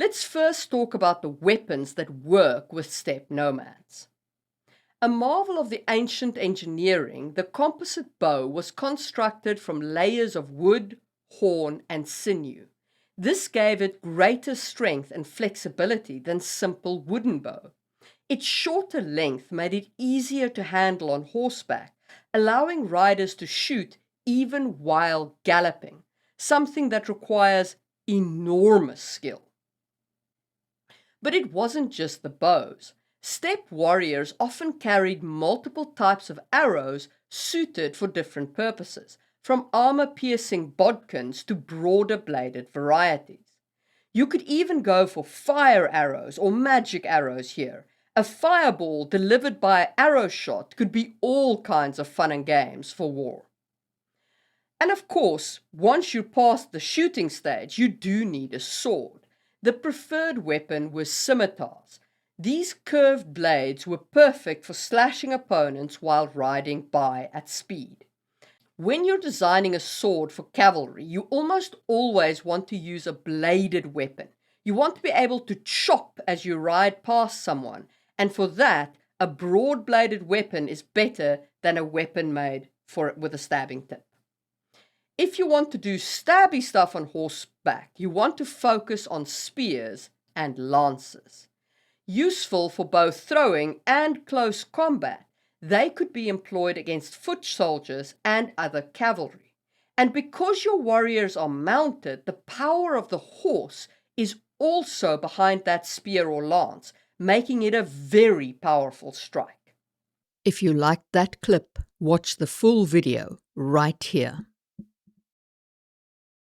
Let's first talk about the weapons that work with steppe nomads. A marvel of the ancient engineering, the composite bow was constructed from layers of wood, horn, and sinew. This gave it greater strength and flexibility than simple wooden bow. Its shorter length made it easier to handle on horseback, allowing riders to shoot even while galloping, something that requires enormous skill. But it wasn't just the bows. Steppe warriors often carried multiple types of arrows suited for different purposes, from armor-piercing bodkins to broader-bladed varieties. You could even go for fire arrows or magic arrows here. A fireball delivered by an arrow shot could be all kinds of fun and games for war. And of course, once you're past the shooting stage, you do need a sword. The preferred weapon was scimitars. These curved blades were perfect for slashing opponents while riding by at speed. When you're designing a sword for cavalry, you almost always want to use a bladed weapon. You want to be able to chop as you ride past someone, and for that, a broad-bladed weapon is better than a weapon made with a stabbing tip. If you want to do stabby stuff on horseback, you want to focus on spears and lances. Useful for both throwing and close combat, they could be employed against foot soldiers and other cavalry. And because your warriors are mounted, the power of the horse is also behind that spear or lance, making it a very powerful strike. If you liked that clip, watch the full video right here.